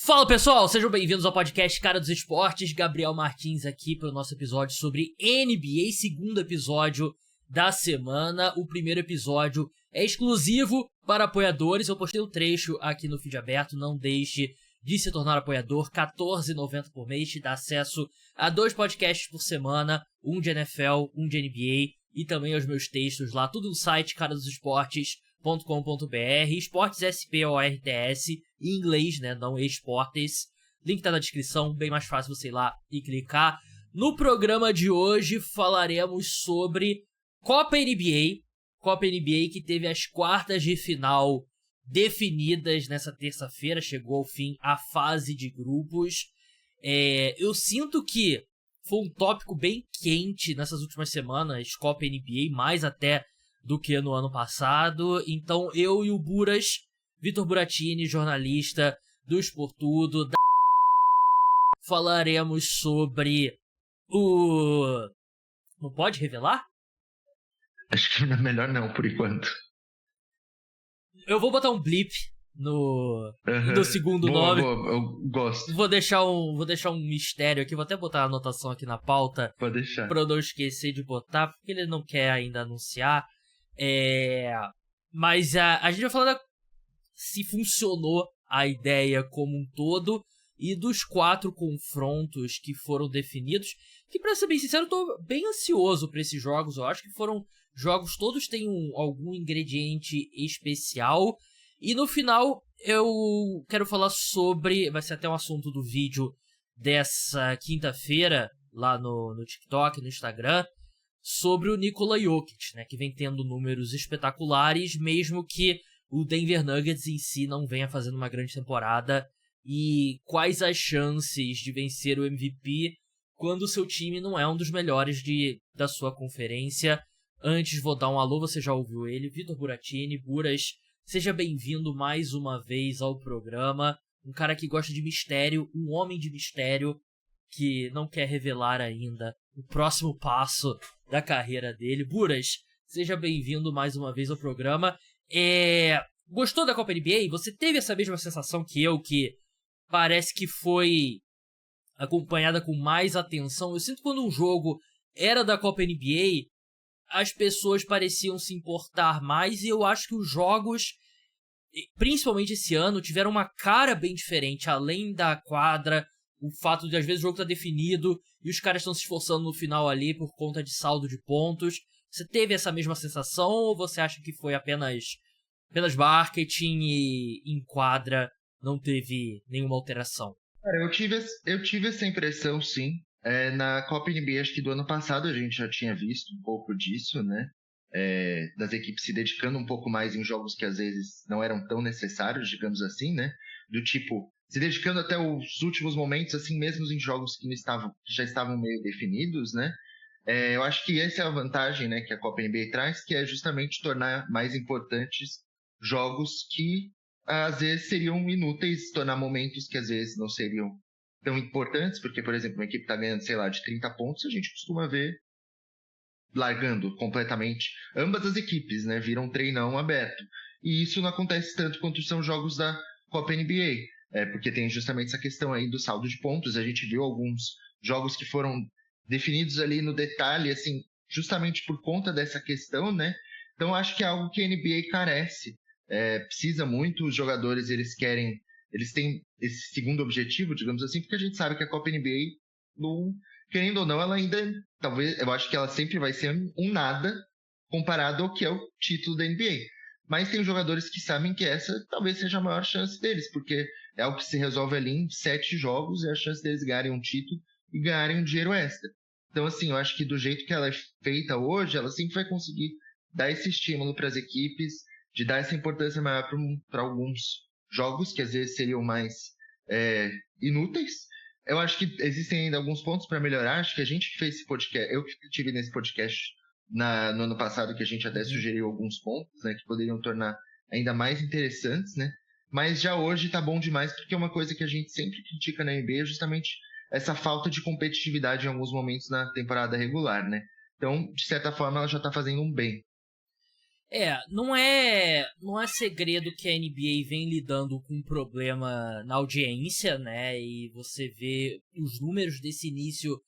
Fala pessoal, sejam bem-vindos ao podcast Cara dos Esportes. Gabriel Martins aqui para o nosso episódio sobre NBA, segundo episódio da semana. O primeiro episódio é exclusivo para apoiadores. Eu postei o trecho aqui no feed aberto, não deixe de se tornar apoiador. R$14,90 por mês te dá acesso a 2 podcasts por semana, um de NFL, um de NBA e também aos meus textos lá, tudo no site caradosesportes.com.br, esportes SPORTS, em inglês, né, não esportes. Link tá na descrição, bem mais fácil você ir lá e clicar. No programa de hoje falaremos sobre Copa NBA que teve as quartas de final definidas nessa terça-feira, chegou ao fim a fase de grupos. Eu sinto que foi um tópico bem quente nessas últimas semanas, Copa NBA, mais até do que no ano passado. Então eu e o Buras, Vitor Buratini, jornalista do Esportudo, falaremos sobre o... Não pode revelar? Acho que é melhor não, por enquanto. Eu vou botar um blip no segundo boa, nome. Boa, eu gosto. Vou deixar um mistério aqui, vou até botar a anotação aqui na pauta. Pode deixar. Pra eu não esquecer de botar, porque ele não quer ainda anunciar. Mas a gente vai falar se funcionou a ideia como um todo e dos 4 confrontos que foram definidos, que pra ser bem sincero eu tô bem ansioso pra esses jogos. Eu acho que foram jogos, todos têm algum ingrediente especial. E no final eu quero falar sobre, vai ser até um assunto do vídeo dessa quinta-feira lá no TikTok, no Instagram, sobre o Nikola Jokic, né, que vem tendo números espetaculares, mesmo que o Denver Nuggets em si não venha fazendo uma grande temporada, e quais as chances de vencer o MVP quando o seu time não é um dos melhores da sua conferência. Antes vou dar um alô, você já ouviu ele, Vitor Buratini. Buras, seja bem-vindo mais uma vez ao programa, um cara que gosta de mistério, um homem de mistério, que não quer revelar ainda o próximo passo da carreira dele. Buras, seja bem-vindo mais uma vez ao programa. Gostou da Copa NBA? Você teve essa mesma sensação que eu, que parece que foi acompanhada com mais atenção? Eu sinto que quando um jogo era da Copa NBA, as pessoas pareciam se importar mais, e eu acho que os jogos, principalmente esse ano, tiveram uma cara bem diferente, além da quadra, o fato de às vezes o jogo tá definido e os caras estão se esforçando no final ali por conta de saldo de pontos. Você teve essa mesma sensação ou você acha que foi apenas marketing e em quadra não teve nenhuma alteração? Cara, eu tive essa impressão, sim. Na Copa NBA, acho que do ano passado a gente já tinha visto um pouco disso, né? Das equipes se dedicando um pouco mais em jogos que às vezes não eram tão necessários, digamos assim, né? Do tipo, se dedicando até os últimos momentos, assim, mesmo em jogos que já estavam meio definidos, né? Eu acho que essa é a vantagem, né, que a Copa NBA traz, que é justamente tornar mais importantes jogos que às vezes seriam inúteis, tornar momentos que às vezes não seriam tão importantes, porque, por exemplo, uma equipe está ganhando, sei lá, de 30 pontos, a gente costuma ver largando completamente ambas as equipes, né? Viram um treinão aberto. E isso não acontece tanto quanto são jogos da Copa NBA, porque tem justamente essa questão aí do saldo de pontos. A gente viu alguns jogos que foram definidos ali no detalhe, assim, justamente por conta dessa questão, né? Então, acho que é algo que a NBA carece. Precisa muito, os jogadores, eles têm esse segundo objetivo, digamos assim, porque a gente sabe que a Copa NBA, querendo ou não, ela ainda, talvez, eu acho que ela sempre vai ser um nada comparado ao que é o título da NBA. Mas tem jogadores que sabem que essa talvez seja a maior chance deles, porque é algo que se resolve ali em 7 jogos, e a chance deles ganharem um título e ganharem um dinheiro extra. Então, assim, eu acho que do jeito que ela é feita hoje, ela sempre vai conseguir dar esse estímulo para as equipes, de dar essa importância maior para alguns jogos que às vezes seriam mais inúteis. Eu acho que existem ainda alguns pontos para melhorar. Acho que a gente que fez esse podcast, eu que estive nesse podcast no ano passado, que a gente até sugeriu alguns pontos, né, que poderiam tornar ainda mais interessantes, né? Mas já hoje tá bom demais, porque uma coisa que a gente sempre critica na NBA é justamente essa falta de competitividade em alguns momentos na temporada regular, né? Então, de certa forma, ela já tá fazendo um bem. Não é segredo que a NBA vem lidando com um problema na audiência, né? E você vê os números desse início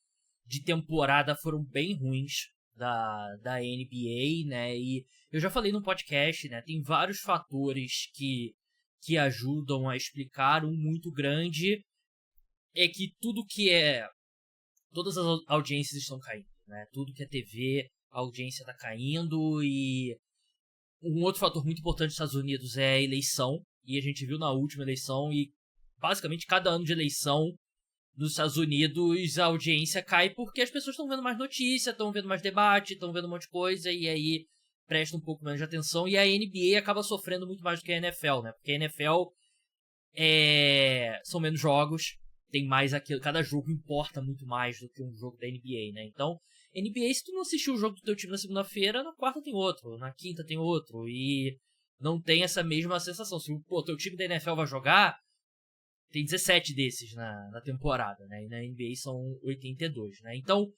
de temporada foram bem ruins da NBA, né? E eu já falei no podcast, né? Tem vários fatores que ajudam a explicar. Um muito grande é que todas as audiências estão caindo, né? Tudo que é TV, a audiência está caindo. E um outro fator muito importante nos Estados Unidos é a eleição. E a gente viu na última eleição, e basicamente cada ano de eleição nos Estados Unidos a audiência cai porque as pessoas estão vendo mais notícia, estão vendo mais debate, estão vendo um monte de coisa, e aí presta um pouco menos de atenção. E a NBA acaba sofrendo muito mais do que a NFL, né? Porque a NFL são menos jogos, tem mais aquilo, cada jogo importa muito mais do que um jogo da NBA, né? Então, NBA, se tu não assistiu o jogo do teu time na segunda-feira, na quarta tem outro, na quinta tem outro, e não tem essa mesma sensação. Se o teu time da NFL vai jogar, tem 17 desses na temporada, né? E na NBA são 82, né? Então,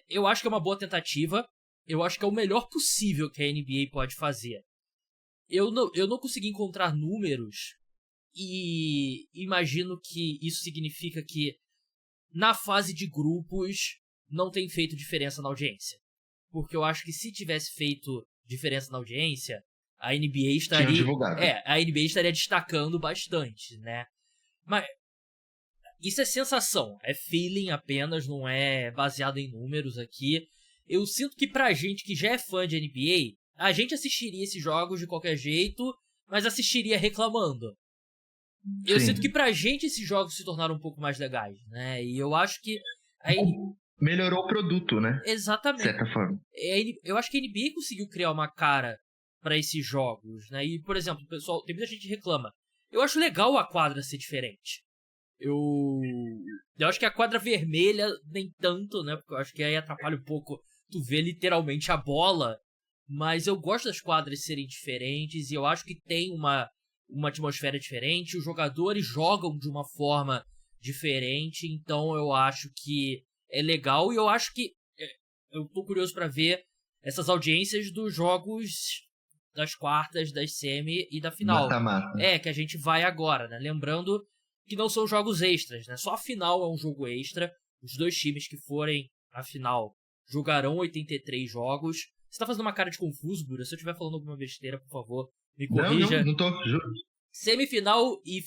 eu acho que é uma boa tentativa. Eu acho que é o melhor possível que a NBA pode fazer. Eu não consegui encontrar números, e imagino que isso significa que na fase de grupos não tem feito diferença na audiência. Porque eu acho que se tivesse feito diferença na audiência, a NBA estaria destacando bastante, né? Mas isso é sensação, é feeling apenas, não é baseado em números aqui. Eu sinto que pra gente que já é fã de NBA, a gente assistiria esses jogos de qualquer jeito, mas assistiria reclamando. Eu sinto que pra gente esses jogos se tornaram um pouco mais legais, né? E eu acho que melhorou o produto, né? Exatamente. De certa forma. Eu acho que a NBA conseguiu criar uma cara pra esses jogos, né? E, por exemplo, pessoal, tem muita gente que reclama. Eu acho legal a quadra ser diferente. Eu acho que a quadra vermelha nem tanto, né? Porque eu acho que aí atrapalha um pouco tu ver literalmente a bola. Mas eu gosto das quadras serem diferentes e eu acho que tem uma atmosfera diferente. Os jogadores jogam de uma forma diferente, então eu acho que é legal. E eu acho que eu tô curioso pra ver essas audiências dos jogos das quartas, das semi e da final. Mata-mata. Que a gente vai agora, né? Lembrando que não são jogos extras, né? Só a final é um jogo extra. Os dois times que forem à final jogarão 83 jogos. Você tá fazendo uma cara de confuso, Bura? Se eu estiver falando alguma besteira, por favor, me corrija. Não tô, juro. Semifinal e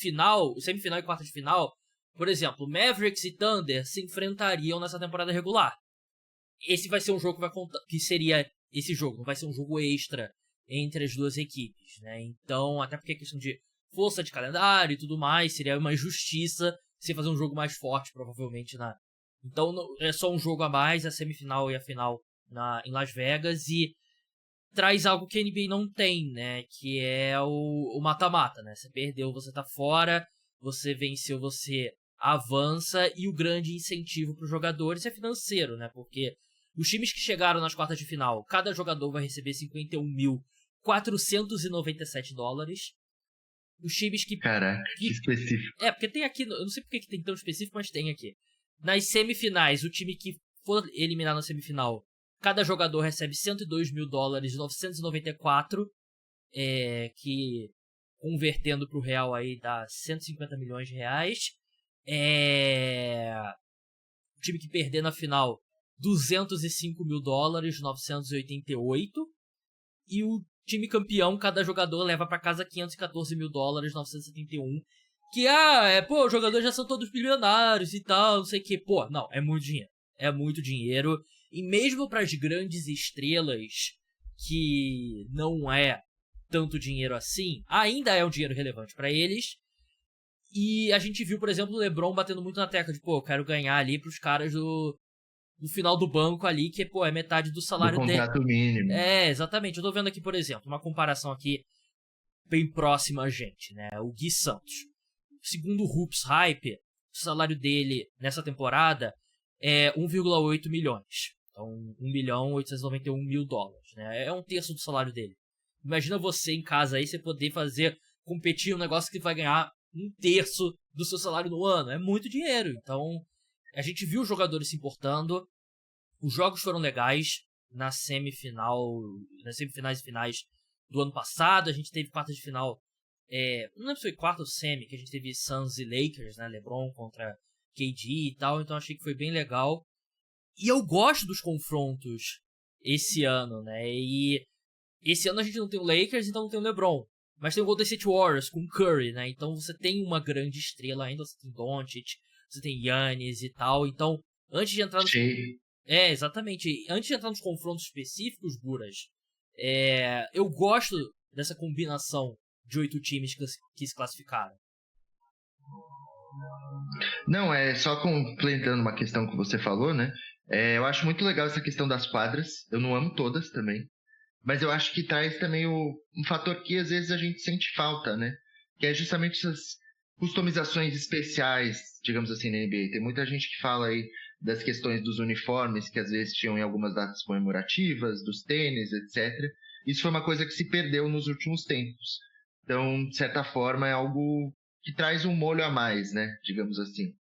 quarta de final, por exemplo, Mavericks e Thunder se enfrentariam nessa temporada regular. Esse vai ser um jogo que seria esse jogo, não vai ser um jogo extra entre as duas equipes, né? Então, até porque é questão de força de calendário e tudo mais, seria uma injustiça você fazer um jogo mais forte, provavelmente, Então, é só um jogo a mais, a semifinal e a final em Las Vegas, e traz algo que a NBA não tem, né? Que é o mata-mata, né? Você perdeu, você tá fora, você venceu, você avança, e o grande incentivo para os jogadores é financeiro, né? Porque os times que chegaram nas quartas de final, cada jogador vai receber $51.497. Os times que... Caraca, que específico. Porque tem aqui, eu não sei porque que tem tão específico, mas tem aqui. Nas semifinais, o time que for eliminar na semifinal, cada jogador recebe $102.994, que convertendo para o real aí dá 150 milhões de reais. O time que perder na final, $205.988. E o time campeão, cada jogador leva para casa $514.971. Que, os jogadores já são todos bilionários e tal, não sei o que. Pô, não, é muito dinheiro. É muito dinheiro. E mesmo para as grandes estrelas, que não é tanto dinheiro assim, ainda é um dinheiro relevante para eles. E a gente viu, por exemplo, o LeBron batendo muito na tecla de, eu quero ganhar ali pros caras do final do banco ali, que, é metade do salário dele. Do contrato mínimo. Exatamente. Eu tô vendo aqui, por exemplo, uma comparação aqui bem próxima a gente, né? O Gui Santos. Segundo o Hoops Hype, o salário dele nessa temporada é 1,8 milhões. Então, $1.891.000, né? É um terço do salário dele. Imagina você em casa aí, você poder competir um negócio que vai ganhar um terço do seu salário no ano. É muito dinheiro. Então, a gente viu os jogadores se importando. Os jogos foram legais. nas semifinais e finais do ano passado. A gente teve quartas de final, não lembro se foi quarta ou semi, que a gente teve Suns e Lakers, né? LeBron contra KD e tal, então achei que foi bem legal. E eu gosto dos confrontos esse ano, né? E esse ano a gente não tem o Lakers, então não tem o LeBron. Mas tem o Golden State Warriors com Curry, né? Então você tem uma grande estrela ainda, você tem Doncic, você tem Giannis e tal. Então, antes de entrar nos... exatamente. Antes de entrar nos confrontos específicos, Buras, eu gosto dessa combinação de 8 times que se classificaram. Não, só complementando uma questão que você falou, né? Eu acho muito legal essa questão das quadras. Eu não amo todas também. Mas eu acho que traz também um fator que às vezes a gente sente falta, né? Que é justamente essas customizações especiais, digamos assim, na NBA. Tem muita gente que fala aí das questões dos uniformes, que às vezes tinham em algumas datas comemorativas, dos tênis, etc. Isso foi uma coisa que se perdeu nos últimos tempos. Então, de certa forma, é algo que traz um molho a mais, né? Digamos assim.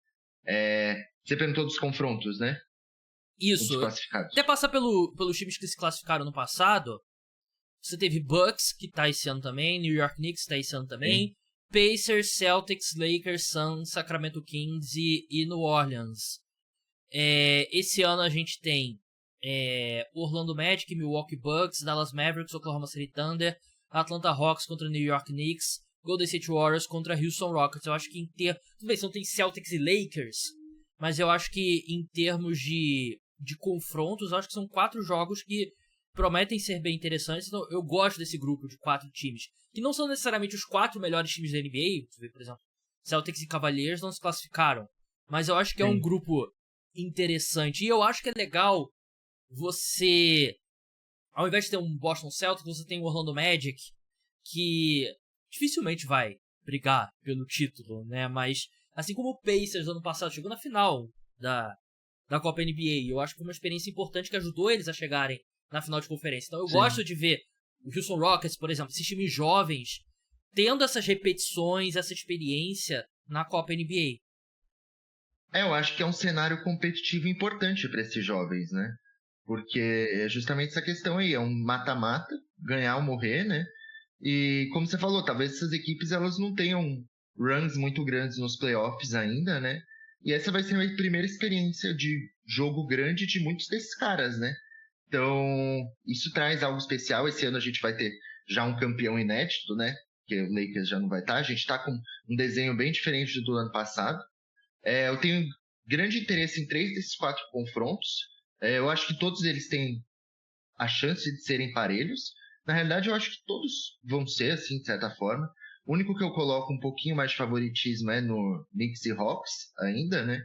Você perguntou dos confrontos, né? Isso. Até passar pelos times que se classificaram no passado. Você teve Bucks, que tá esse ano também, New York Knicks, que tá esse ano também, sim. Pacers, Celtics, Lakers, Suns, Sacramento Kings e New Orleans. Esse ano a gente tem Orlando Magic, Milwaukee Bucks, Dallas Mavericks, Oklahoma City Thunder, Atlanta Hawks contra New York Knicks, Golden State Warriors contra Houston Rockets. Eu acho que tudo bem, não tem Celtics e Lakers, mas eu acho que em termos de confrontos, eu acho que são 4 jogos que prometem ser bem interessantes. Então eu gosto desse grupo de 4 times, que não são necessariamente os 4 melhores times da NBA. Você vê, por exemplo, Celtics e Cavaliers não se classificaram, mas eu acho que é um grupo interessante. E eu acho que é legal você, ao invés de ter um Boston Celtics, você tem o Orlando Magic, que dificilmente vai brigar pelo título, né? Mas assim como o Pacers ano passado chegou na final da Copa NBA, eu acho que foi uma experiência importante que ajudou eles a chegarem na final de conferência. Então eu gosto de ver o Houston Rockets, por exemplo, esses times jovens, tendo essas repetições, essa experiência na Copa NBA. Eu acho que é um cenário competitivo importante para esses jovens, né? Porque é justamente essa questão aí, é um mata-mata, ganhar ou morrer, né? E como você falou, talvez essas equipes elas não tenham runs muito grandes nos playoffs ainda, né? E essa vai ser a primeira experiência de jogo grande de muitos desses caras, né? Então, isso traz algo especial. Esse ano a gente vai ter já um campeão inédito, né? Que o Lakers já não vai estar. A gente está com um desenho bem diferente do ano passado. Eu tenho grande interesse em 3 desses 4 confrontos. Eu acho que todos eles têm a chance de serem parelhos. Na realidade, eu acho que todos vão ser, assim, de certa forma. O único que eu coloco um pouquinho mais de favoritismo é no Knicks e Hawks ainda, né?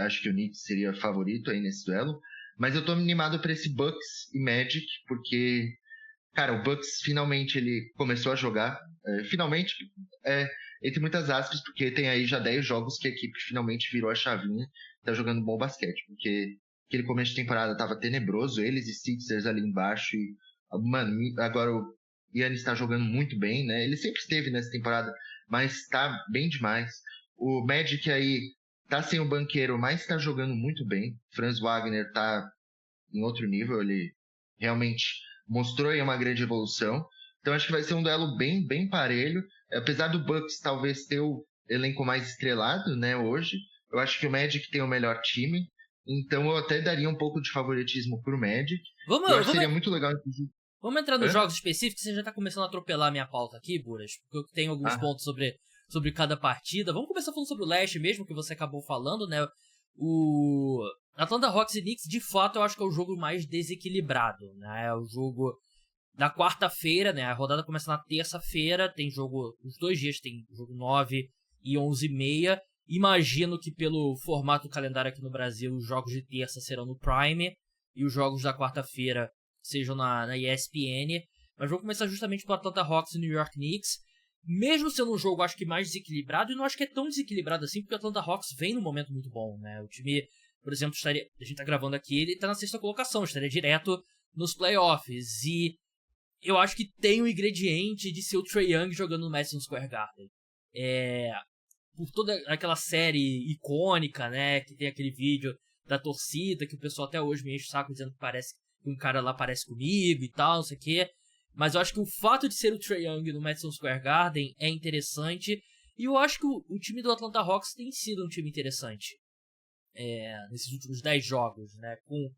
Acho que o Knicks seria favorito aí nesse duelo. Mas eu tô animado para esse Bucks e Magic, porque, cara, o Bucks finalmente ele começou a jogar. Finalmente, entre muitas aspas, porque tem aí já 10 jogos que a equipe finalmente virou a chavinha, tá jogando bom basquete, porque aquele começo de temporada tava tenebroso, eles e Sixers ali embaixo, e, mano, agora o Giannis tá jogando muito bem, né? Ele sempre esteve nessa temporada, mas tá bem demais. O Magic aí tá sem o banqueiro, mas tá jogando muito bem. Franz Wagner tá em outro nível, ele realmente mostrou aí uma grande evolução. Então acho que vai ser um duelo bem, bem parelho. Apesar do Bucks talvez ter o elenco mais estrelado, né, hoje, eu acho que o Magic tem o melhor time. Então eu até daria um pouco de favoritismo pro Magic. Eu acho que seria muito legal, inclusive. Vamos entrar nos jogos específicos. Você já tá começando a atropelar a minha pauta aqui, Buras, porque eu tenho alguns pontos sobre cada partida. Vamos começar falando sobre o leste mesmo, que você acabou falando, né? O Atlanta Hawks e Knicks, de fato, eu acho que é o jogo mais desequilibrado, né? É o jogo da quarta-feira, né? A rodada começa na terça-feira, tem jogo, os 2 dias tem jogo 9 e 11h30. Imagino que pelo formato do calendário aqui no Brasil, os jogos de terça serão no Prime e os jogos da quarta-feira sejam na ESPN. Mas vou começar justamente com o Atlanta Hawks e New York Knicks. Mesmo sendo um jogo, acho que mais desequilibrado, e não acho que é tão desequilibrado assim, porque o Atlanta Hawks vem num momento muito bom, né? O time, por exemplo, a gente tá gravando aqui, ele tá na 6ª colocação, estaria direto nos playoffs, e eu acho que tem o ingrediente de ser o Trae Young jogando no Madison Square Garden. Por toda aquela série icônica, né, que tem aquele vídeo da torcida, que o pessoal até hoje me enche o saco dizendo que parece um cara lá parece comigo e tal, não sei o quê. Mas eu acho que o fato de ser o Trae Young no Madison Square Garden é interessante. E eu acho que o time do Atlanta Hawks tem sido um time interessante nesses últimos 10 jogos, né? Com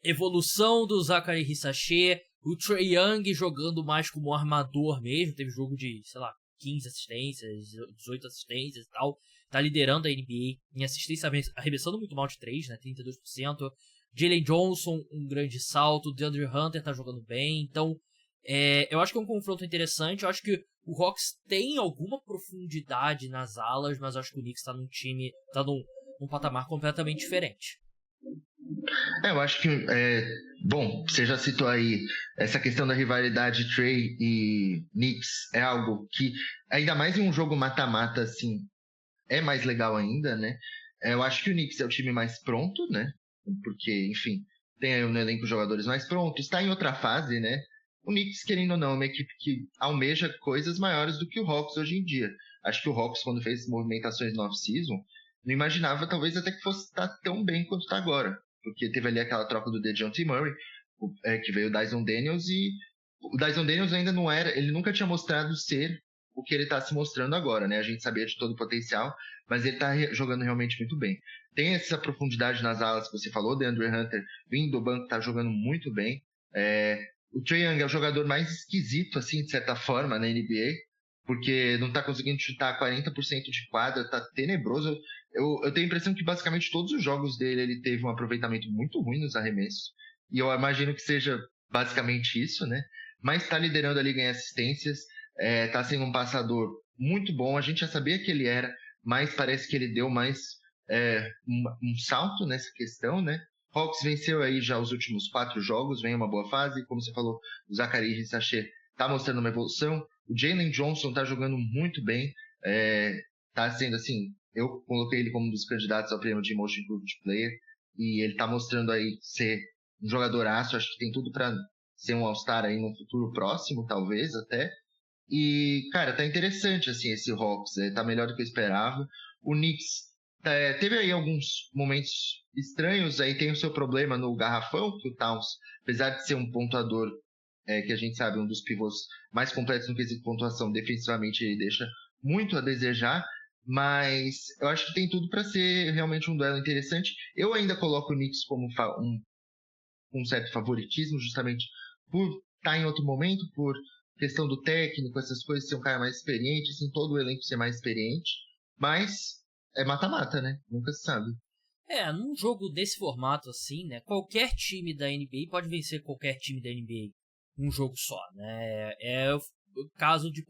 evolução do Zaccharie Risacher, o Trae Young jogando mais como armador mesmo. Teve jogo de, sei lá, 15 assistências, 18 assistências e tal. Tá liderando a NBA em assistência, arremessando muito mal de 3, né? 32%. Jalen Johnson, um grande salto. DeAndre Hunter tá jogando bem. Então, eu acho que é um confronto interessante. Eu acho que o Hawks tem alguma profundidade nas alas, mas eu acho que o Knicks tá num time, tá num patamar completamente diferente. Eu acho que, bom, você já citou aí essa questão da rivalidade Trae e Knicks, é algo que, ainda mais em um jogo mata-mata, assim, é mais legal ainda, né? Eu acho que o Knicks é o time mais pronto, né? Porque, enfim, tem aí no elenco jogadores mais prontos, está em outra fase, né? O Knicks, querendo ou não, é uma equipe que almeja coisas maiores do que o Hawks hoje em dia. Acho que o Hawks, quando fez movimentações no off-season, não imaginava talvez até que fosse estar tão bem quanto está agora. Porque teve ali aquela troca do DeJounte Murray, que veio o Dyson Daniels, e o Dyson Daniels ainda não era, ele nunca tinha mostrado ser o que ele está se mostrando agora, né? A gente sabia de todo o potencial, mas ele está jogando realmente muito bem. Tem essa profundidade nas alas que você falou, DeAndre Hunter vindo do banco, está jogando muito bem. O Trae Young é o jogador mais esquisito, assim, de certa forma, na NBA, porque não está conseguindo chutar 40% de quadra, está tenebroso. Eu tenho a impressão que basicamente todos os jogos dele ele teve um aproveitamento muito ruim nos arremessos, e eu imagino que seja basicamente isso, né? Mas está liderando a liga em assistências, está sendo um passador muito bom. A gente já sabia que ele era, mas parece que ele deu mais um salto nessa questão, né? Hawks venceu aí já os últimos 4 jogos, vem uma boa fase. Como você falou, o Zaccharie Risacher está mostrando uma evolução. O Jalen Johnson está jogando muito bem. Está sendo assim, eu coloquei ele como um dos candidatos ao prêmio de Most Improved Player. E ele está mostrando aí ser um jogadoraço. Acho que tem tudo para ser um All-Star aí no futuro próximo, talvez até. E, cara, tá interessante assim esse Hawks. Tá melhor do que eu esperava. O Knicks teve aí alguns momentos estranhos, aí tem o seu problema no garrafão, que o Towns, apesar de ser um pontuador, que a gente sabe, um dos pivôs mais completos no quesito de pontuação, defensivamente ele deixa muito a desejar, mas eu acho que tem tudo para ser realmente um duelo interessante. Eu ainda coloco o Knicks como um certo favoritismo, justamente por estar em outro momento, por questão do técnico, essas coisas, ser um cara mais experiente, assim, todo o elenco ser mais experiente, mas é mata-mata, né? Nunca se sabe. Num jogo desse formato assim, né? Qualquer time da NBA pode vencer qualquer time da NBA num jogo só, né? É o caso de,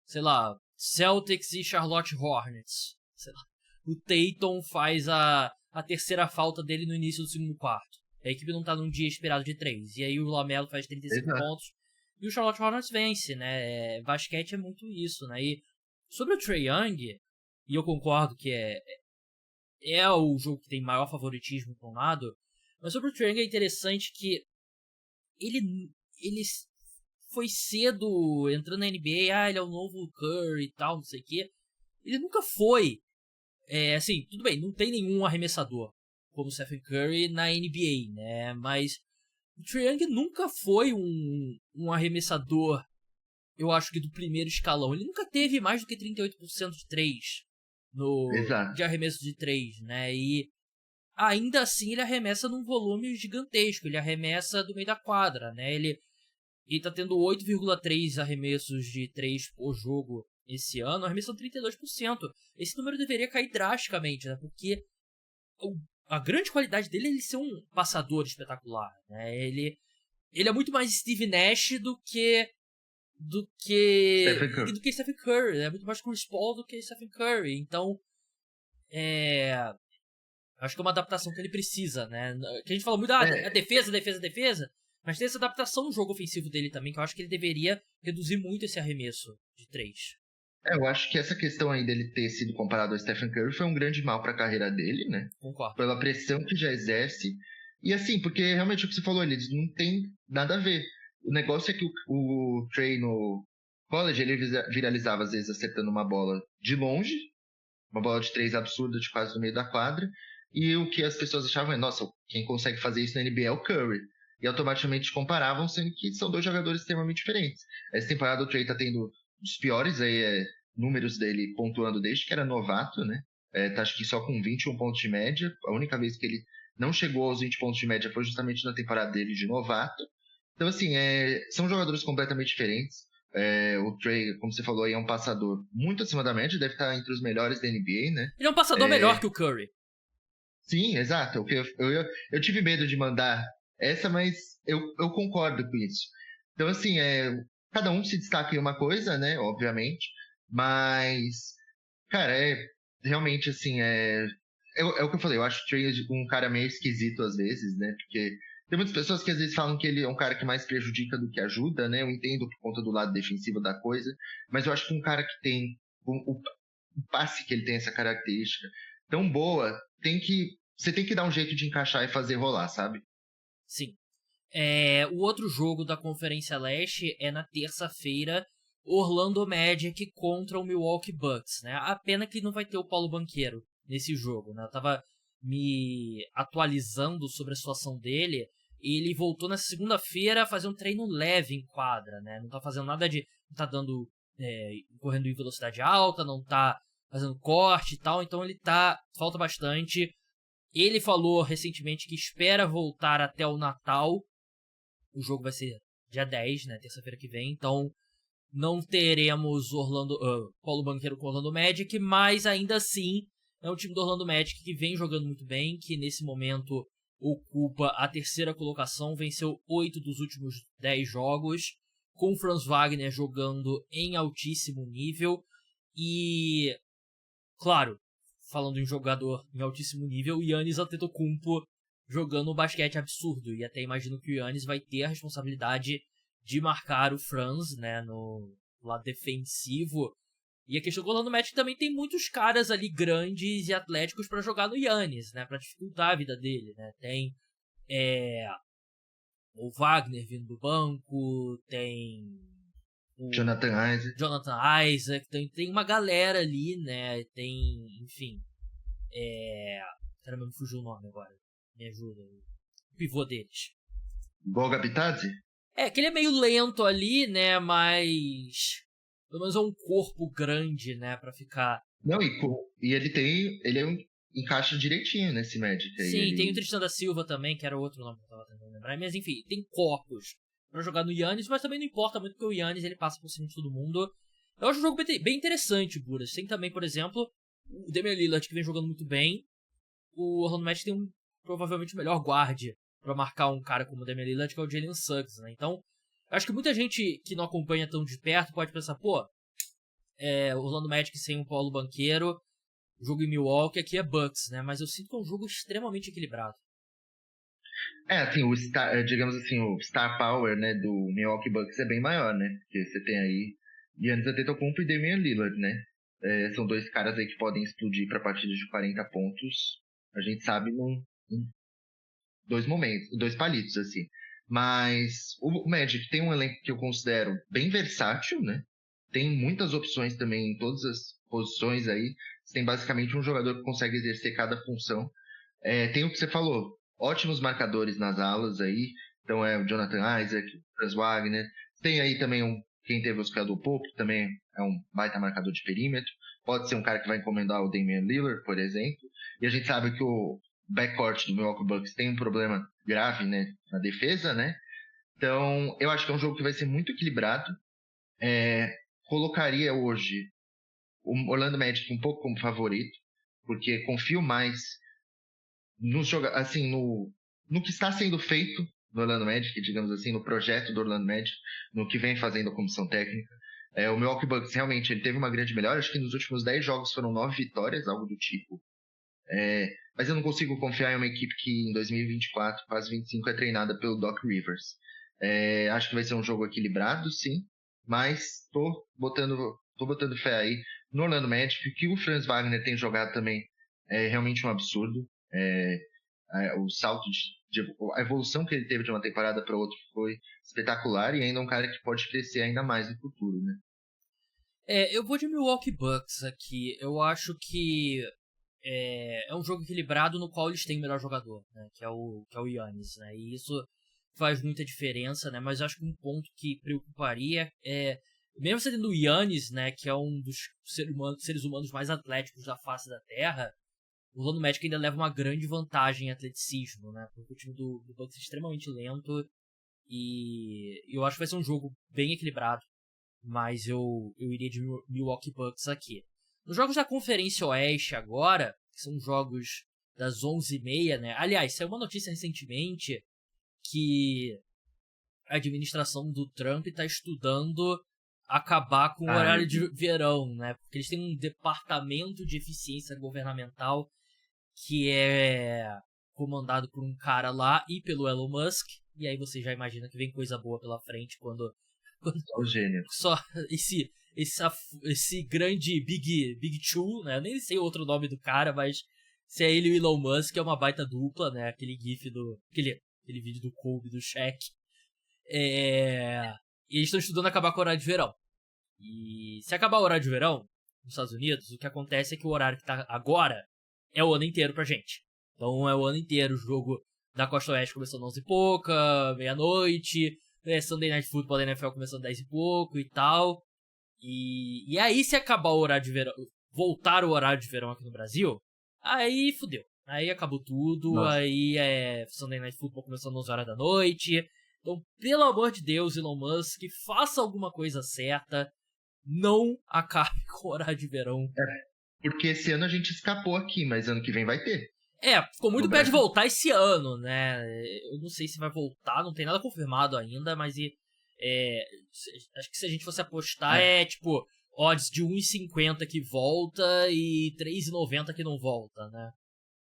sei lá, Celtics e Charlotte Hornets. Sei lá, o Tatum faz a terceira falta dele no início do segundo quarto. A equipe não tá num dia esperado de 3. E aí o LaMelo faz 35 pontos e o Charlotte Hornets vence, né? Basquete é muito isso, né? E sobre o Trae Young, e eu concordo que é o jogo que tem maior favoritismo para um lado, mas sobre o Trae Young é interessante que ele foi cedo entrando na NBA, ele é o novo Curry e tal, não sei o que. Ele nunca foi, assim, tudo bem, não tem nenhum arremessador como o Stephen Curry na NBA, né, mas o Trae Young nunca foi um arremessador, eu acho que do primeiro escalão. Ele nunca teve mais do que 38% de 3 de arremesso de 3, né? E ainda assim ele arremessa num volume gigantesco. Ele arremessa do meio da quadra, né? Ele tá tendo 8,3 arremessos de 3 por jogo esse ano, arremessando 32%. Esse número deveria cair drasticamente, né? Porque a grande qualidade dele é ele ser um passador espetacular, né? Ele é muito mais Steve Nash do que Stephen Curry, é muito mais Chris Paul do que Stephen Curry. Então, acho que é uma adaptação que ele precisa, né? Que a gente fala muito a defesa, mas tem essa adaptação no jogo ofensivo dele também, que eu acho que ele deveria reduzir muito esse arremesso de 3. Eu acho que essa questão aí dele ter sido comparado ao Stephen Curry foi um grande mal para a carreira dele, né? Concordo. Pela pressão que já exerce. E assim, porque realmente o que você falou, eles não tem nada a ver. O negócio é que o Trae no college, ele viralizava às vezes acertando uma bola de longe, uma bola de 3 absurda de quase no meio da quadra, e o que as pessoas achavam é, nossa, quem consegue fazer isso na NBA é o Curry. E automaticamente comparavam, sendo que são dois jogadores extremamente diferentes. Essa temporada o Trey tá tendo os piores aí, números dele pontuando desde que era novato, né? Tá acho que só com 21 pontos de média. A única vez que ele não chegou aos 20 pontos de média foi justamente na temporada dele de novato. Então, assim, são jogadores completamente diferentes. O Trey, como você falou, aí é um passador muito acima da média, deve estar entre os melhores da NBA, né? Ele é um passador melhor que o Curry. Sim, exato. Eu tive medo de mandar essa, mas eu concordo com isso. Então, assim, cada um se destaca em uma coisa, né? Obviamente. Mas, cara, realmente, assim, é o que eu falei. Eu acho o Trey um cara meio esquisito às vezes, né? Porque tem muitas pessoas que às vezes falam que ele é um cara que mais prejudica do que ajuda, né? Eu entendo por conta do lado defensivo da coisa. Mas eu acho que um cara que tem o passe que ele tem essa característica tão boa, você tem que dar um jeito de encaixar e fazer rolar, sabe? Sim. O outro jogo da Conferência Leste é na terça-feira, Orlando Magic contra o Milwaukee Bucks, né? A pena que não vai ter o Paulo Banchero nesse jogo, né? Eu tava me atualizando sobre a situação dele. Ele voltou nessa segunda-feira a fazer um treino leve em quadra, né? Não tá fazendo nada de... Não tá dando... correndo em velocidade alta, não tá fazendo corte e tal, então ele tá... Falta bastante. Ele falou recentemente que espera voltar até o Natal. O jogo vai ser dia 10, né? Terça-feira que vem. Então não teremos Paulo Banchero com Orlando Magic, mas ainda assim é um time do Orlando Magic que vem jogando muito bem, que nesse momento ocupa a terceira colocação, venceu 8 dos últimos 10 jogos, com o Franz Wagner jogando em altíssimo nível. E, claro, falando em jogador em altíssimo nível, o Giannis Antetokounmpo jogando um basquete absurdo. E até imagino que o Giannis vai ter a responsabilidade de marcar o Franz, né, no lado defensivo. E a questão do Orlando Magic também tem muitos caras ali grandes e atléticos para jogar no Giannis, né, para dificultar a vida dele, né. Tem o Wagner vindo do banco, tem o Jonathan Isaac, tem uma galera ali, né, tem, enfim, caramba, me fugiu o nome agora, me ajuda, o pivô deles. Goga Bitadze? Que ele é meio lento ali, né, mas pelo menos é um corpo grande, né, pra ficar... Não, e encaixa direitinho nesse Magic aí. Sim, tem o Tristan da Silva também, que era outro nome que eu tava tentando lembrar, mas enfim, tem corpos pra jogar no Giannis, mas também não importa muito porque o Giannis ele passa por cima de todo mundo. Eu acho um jogo bem interessante, Buras. Tem também, por exemplo, o Damian Lillard que vem jogando muito bem. O Orlando Magic tem provavelmente o melhor guarde pra marcar um cara como o Damian Lillard, que é o Jalen Suggs, né? Então, acho que muita gente que não acompanha tão de perto pode pensar, pô, o Orlando Magic sem o Paulo Banchero, o jogo em Milwaukee, aqui é Bucks, né? Mas eu sinto que é um jogo extremamente equilibrado. Assim, digamos assim, o star power, né, do Milwaukee Bucks é bem maior, né? Porque você tem aí Giannis Antetokounmpo e Damian Lillard, né? São dois caras aí que podem explodir para partidas de 40 pontos. A gente sabe em dois momentos, dois palitos, assim. Mas o Magic tem um elenco que eu considero bem versátil, né? Tem muitas opções também em todas as posições aí. Você tem basicamente um jogador que consegue exercer cada função. Tem o que você falou, ótimos marcadores nas alas aí. Então é o Jonathan Isaac, o Franz Wagner. Tem aí também quem teve o Oscar Pope, que também é um baita marcador de perímetro. Pode ser um cara que vai encomendar o Damian Lillard, por exemplo. E a gente sabe que o backcourt do Milwaukee Bucks tem um problema grave, né, na defesa, né? Então, eu acho que é um jogo que vai ser muito equilibrado. Colocaria hoje o Orlando Magic um pouco como favorito, porque confio mais no que está sendo feito no Orlando Magic, digamos assim, no projeto do Orlando Magic, no que vem fazendo a comissão técnica. O Milwaukee Bucks realmente ele teve uma grande melhora, acho que nos últimos 10 jogos foram 9 vitórias, algo do tipo. Mas eu não consigo confiar em uma equipe que em 2024, quase 25, é treinada pelo Doc Rivers. Acho que vai ser um jogo equilibrado, sim, mas tô botando fé aí no Orlando Magic, que o Franz Wagner tem jogado também é realmente um absurdo. O salto a evolução que ele teve de uma temporada para outra foi espetacular e ainda é um cara que pode crescer ainda mais no futuro, né? Eu vou de Milwaukee Bucks aqui. Eu acho que é um jogo equilibrado no qual eles têm o melhor jogador, né? Que é o Giannis, né? E isso faz muita diferença, né? Mas eu acho que um ponto que preocuparia é, mesmo sendo o Giannis, né? Que é um dos seres humanos mais atléticos da face da Terra, o Orlando Magic ainda leva uma grande vantagem em atleticismo, né? Porque o time do Bucks é extremamente lento e eu acho que vai ser um jogo bem equilibrado, mas eu iria de Milwaukee Bucks aqui. Nos jogos da Conferência Oeste agora, que são jogos das 11h30, né? Aliás, saiu uma notícia recentemente que a administração do Trump está estudando acabar com o horário de verão, né? Porque eles têm um departamento de eficiência governamental que é comandado por um cara lá e pelo Elon Musk. E aí você já imagina que vem coisa boa pela frente quando o gênio. Só esse grande Big Two, né? Eu nem sei o outro nome do cara, mas se é ele e o Elon Musk, é uma baita dupla, né? Aquele gif aquele vídeo do Kobe, do Shaq. E eles estão estudando acabar com o horário de verão. E se acabar o horário de verão nos Estados Unidos, o que acontece é que o horário que tá agora é o ano inteiro pra gente. Então é o ano inteiro o jogo da Costa Oeste começando 11 e pouca, meia-noite, Sunday Night Football da NFL começando 10 e pouco e tal. E aí se acabar o horário de verão, voltar o horário de verão aqui no Brasil, aí fudeu. Aí acabou tudo, Nossa. aí Sunday Night Football começando 11 horas da noite. Então, pelo amor de Deus, Elon Musk, faça alguma coisa certa. Não acabe com o horário de verão. Porque esse ano a gente escapou aqui, mas ano que vem vai ter. Ficou muito perto de voltar esse ano, né? Eu não sei se vai voltar, não tem nada confirmado ainda, mas acho que se a gente fosse apostar tipo odds de 1,50 que volta e 3,90 que não volta, né?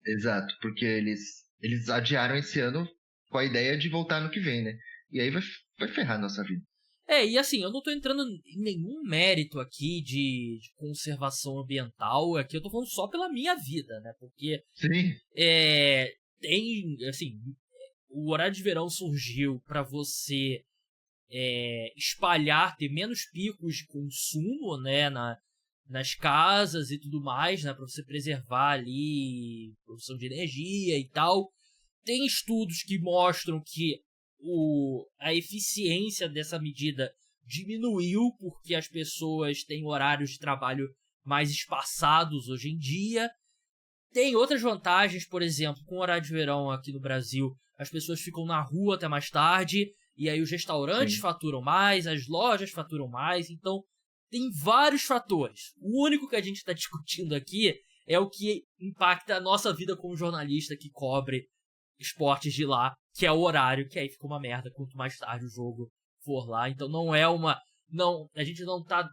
Exato, porque eles adiaram esse ano com a ideia de voltar no que vem, né? E aí vai ferrar a nossa vida. E assim, eu não tô entrando em nenhum mérito aqui de conservação ambiental, aqui eu tô falando só pela minha vida, né? Porque Sim. tem, assim, o horário de verão surgiu para você espalhar, ter menos picos de consumo, né, nas casas e tudo mais, né, para você preservar ali produção de energia e tal. Tem estudos que mostram que a eficiência dessa medida diminuiu porque as pessoas têm horários de trabalho mais espaçados hoje em dia. Tem outras vantagens, por exemplo, com o horário de verão aqui no Brasil, as pessoas ficam na rua até mais tarde, e aí os restaurantes faturam mais, as lojas faturam mais, então tem vários fatores. O único que a gente está discutindo aqui é o que impacta a nossa vida como jornalista que cobre esportes de lá, que é o horário, que aí fica uma merda quanto mais tarde o jogo for lá. Então a gente não tá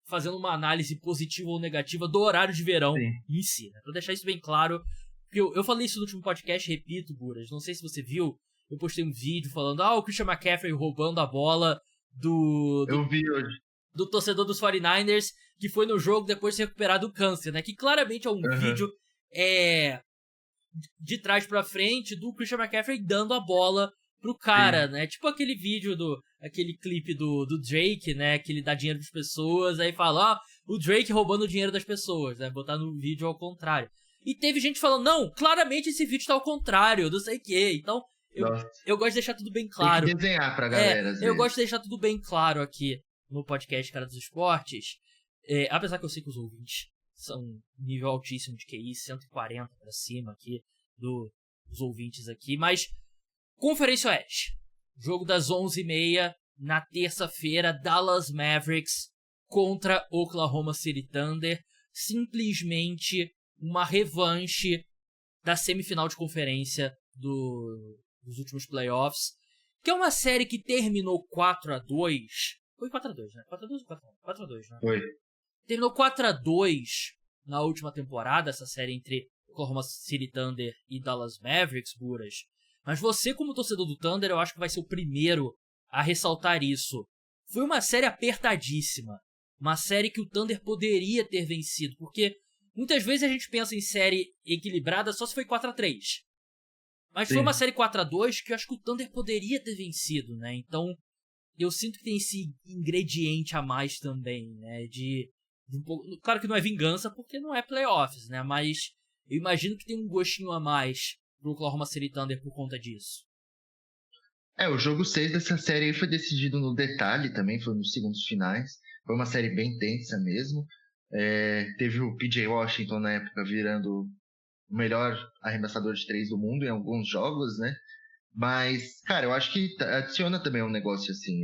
fazendo uma análise positiva ou negativa do horário de verão em si, né? Pra deixar isso bem claro, porque eu falei isso no último podcast, repito, Buras, não sei se você viu, eu postei um vídeo falando, o Christian McCaffrey roubando a bola eu vi hoje. Do torcedor dos 49ers, que foi no jogo depois de se recuperar do câncer, né? Que claramente é um vídeo de trás pra frente do Christian McCaffrey dando a bola pro cara, né? Tipo aquele vídeo aquele clipe do Drake, né? Que ele dá dinheiro pras pessoas, aí fala, o Drake roubando o dinheiro das pessoas, né? Botar no vídeo ao contrário. E teve gente falando, não, claramente esse vídeo tá ao contrário, não sei o quê. Então, eu gosto de deixar tudo bem claro. Tem que desenhar pra galera, às eu vezes. gosto de deixar tudo bem claro aqui no podcast Cara dos Esportes. Apesar que eu sei que os ouvintes são nível altíssimo de QI, 140 pra cima aqui dos ouvintes aqui, mas Conferência Oeste, jogo das 11h30 na terça-feira, Dallas Mavericks contra Oklahoma City Thunder, simplesmente uma revanche da semifinal de conferência dos últimos playoffs, que é uma série que terminou 4-2, foi 4-2, né? 4-2 ou 4-2, né? Foi. Terminou 4-2 na última temporada, essa série entre Oklahoma City Thunder e Dallas Mavericks, Buras. Mas você, como torcedor do Thunder, eu acho que vai ser o primeiro a ressaltar isso. Foi uma série apertadíssima. Uma série que o Thunder poderia ter vencido. Porque muitas vezes a gente pensa em série equilibrada só se foi 4-3. Mas foi uma série 4-2 que eu acho que o Thunder poderia ter vencido, né? Então, eu sinto que tem esse ingrediente a mais também, né? De um pouco... Claro que não é vingança, porque não é playoffs, né? Mas Eu imagino que tem um gostinho a mais pro Oklahoma City Thunder por conta disso. O jogo 6 dessa série aí foi decidido no detalhe também, foi nos segundos finais. Foi uma série bem tensa mesmo. Teve o P.J. Washington na época virando o melhor arremessador de 3 do mundo em alguns jogos, né? Mas, cara, eu acho que adiciona também um negócio assim,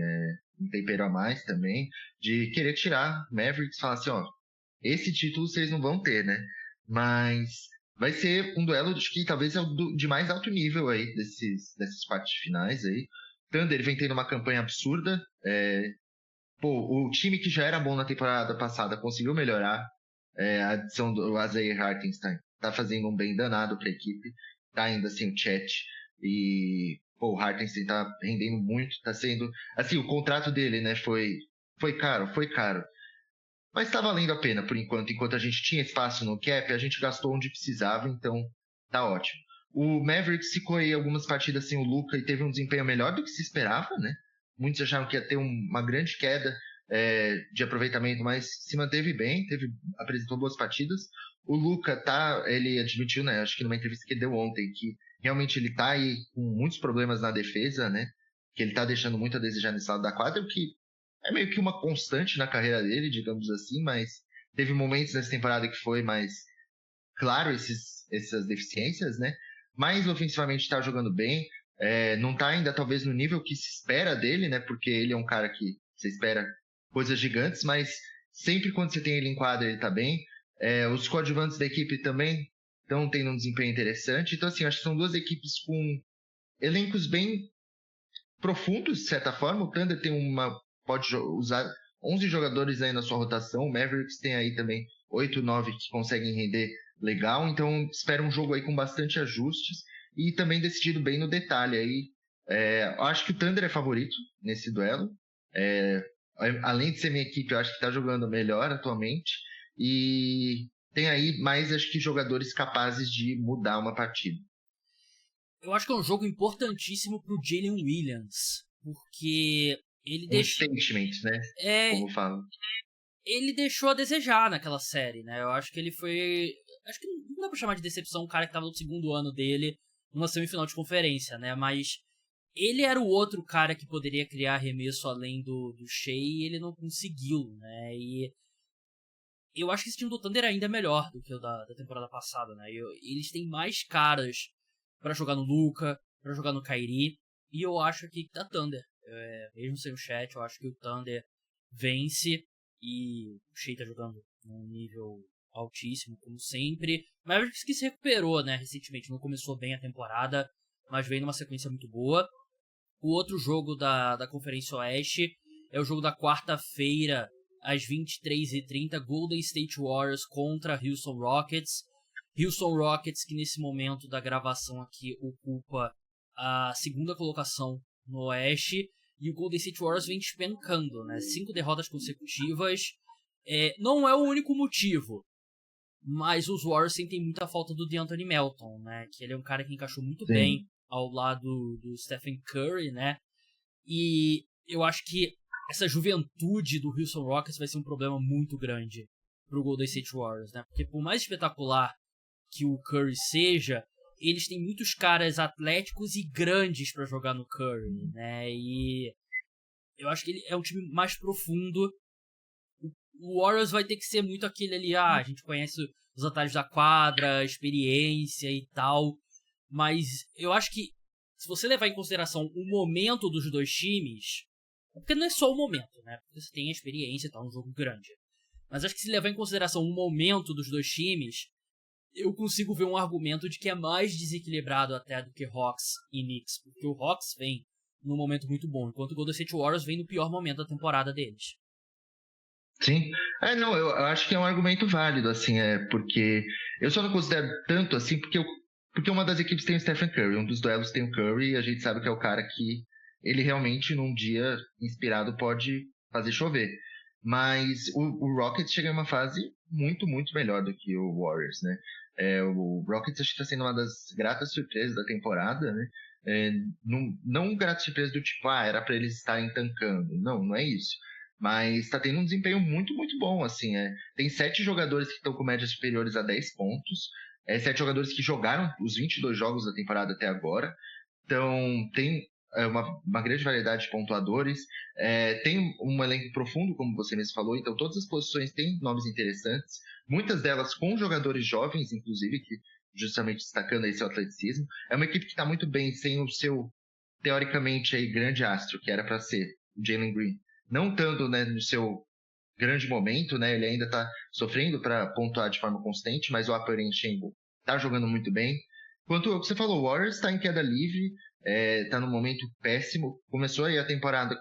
um tempero a mais também, de querer tirar Mavericks e falar assim, ó, esse título vocês não vão ter, né? Mas vai ser um duelo de que talvez é o de mais alto nível aí dessas partes finais aí. Thunder vem tendo uma campanha absurda. O time que já era bom na temporada passada conseguiu melhorar. A adição do Isaiah Hartenstein tá fazendo um bem danado pra equipe. Tá ainda assim o Chet. E o Hartenstein tá rendendo muito. Tá sendo... Assim, o contrato dele, né, foi caro. Mas tá valendo a pena por enquanto. Enquanto a gente tinha espaço no cap, a gente gastou onde precisava, então tá ótimo. O Mavericks ficou aí algumas partidas sem o Luka e teve um desempenho melhor do que se esperava, né? Muitos acharam que ia ter uma grande queda de aproveitamento, mas se manteve bem, apresentou boas partidas. O Luka ele admitiu, né? Acho que numa entrevista que ele deu ontem, que realmente ele tá aí com muitos problemas na defesa, né? Que ele tá deixando muito a desejar nesse lado da quadra, o que é meio que uma constante na carreira dele, digamos assim, mas teve momentos nessa temporada que foi mais claro essas deficiências, né? Mas ofensivamente está jogando bem, não está ainda talvez no nível que se espera dele, né? Porque ele é um cara que você espera coisas gigantes, mas sempre quando você tem ele em quadra ele está bem. Os coadjuvantes da equipe também estão tendo um desempenho interessante. Então, assim, acho que são duas equipes com elencos bem profundos, de certa forma. O Thunder pode usar 11 jogadores aí na sua rotação. O Mavericks tem aí também 8, 9 que conseguem render legal. Então, espero um jogo aí com bastante ajustes e também decidido bem no detalhe aí. Acho que o Thunder é favorito nesse duelo. Além de ser minha equipe, eu acho que está jogando melhor atualmente. E tem aí mais, acho que, jogadores capazes de mudar uma partida. Eu acho que é um jogo importantíssimo pro Jalen Williams, porque ele deixou... statement, né? Como falo. Ele deixou a desejar naquela série, né? Eu acho que ele foi... Acho que não dá pra chamar de decepção um cara que tava no segundo ano dele numa semifinal de conferência, né? Mas ele era o outro cara que poderia criar arremesso além do Shea e ele não conseguiu, né? E eu acho que esse time do Thunder é ainda melhor do que o da temporada passada, né? Eles têm mais caras pra jogar no Luka, pra jogar no Kyrie, e eu acho que tá Thunder. Mesmo sem o chat, eu acho que o Thunder vence e o Shea tá jogando num nível altíssimo, como sempre. Mavericks que se recuperou, né, recentemente, não começou bem a temporada, mas veio numa sequência muito boa. O outro jogo da Conferência Oeste é o jogo da quarta-feira, às 23h30, Golden State Warriors contra Houston Rockets. Houston Rockets, que nesse momento da gravação aqui ocupa a segunda colocação no Oeste, e o Golden State Warriors vem despencando, né? 5 derrotas consecutivas. Não é o único motivo, mas os Warriors sentem muita falta do DeAnthony Melton, né? Que ele é um cara que encaixou muito bem ao lado do Stephen Curry, né? E eu acho que essa juventude do Houston Rockets vai ser um problema muito grande pro Golden State Warriors, né? Porque por mais espetacular que o Curry seja, eles têm muitos caras atléticos e grandes pra jogar no Curry, né? E eu acho que ele é um time mais profundo. O Warriors vai ter que ser muito aquele ali, a gente conhece os atalhos da quadra, experiência e tal, mas eu acho que se você levar em consideração o momento dos dois times, porque não é só o momento, né? Porque você tem a experiência e tal, um jogo grande. Mas acho que se levar em consideração o momento dos dois times, eu consigo ver um argumento de que é mais desequilibrado até do que Hawks e Knicks, porque o Hawks vem num momento muito bom, enquanto o Golden State Warriors vem no pior momento da temporada deles. Sim. Não, eu acho que é um argumento válido, assim, porque eu só não considero tanto assim, porque uma das equipes tem o Stephen Curry, um dos duelos tem o Curry, e a gente sabe que é o cara que ele realmente, num dia inspirado, pode fazer chover. Mas o Rockets chega em uma fase muito, muito melhor do que o Warriors, né? O Rockets acho que está sendo uma das gratas surpresas da temporada, né? Não grata surpresa do tipo, era para eles estarem tancando. Não é isso. Mas está tendo um desempenho muito, muito bom, assim. Tem 7 jogadores que estão com médias superiores a 10 pontos. 7 jogadores que jogaram os 22 jogos da temporada até agora. Então, tem uma grande variedade de pontuadores. Tem um elenco profundo, como você mesmo falou. Então, todas as posições têm nomes interessantes. Muitas delas com jogadores jovens, inclusive, que justamente destacando aí seu atleticismo. É uma equipe que está muito bem sem o seu, teoricamente, aí, grande astro, que era para ser o Jalen Green. Não estando, né, no seu grande momento, né? Ele ainda está sofrendo para pontuar de forma constante, mas o Alperen Sengun está jogando muito bem. Quanto ao que você falou, o Warriors está em queda livre, está num momento péssimo. Começou aí a temporada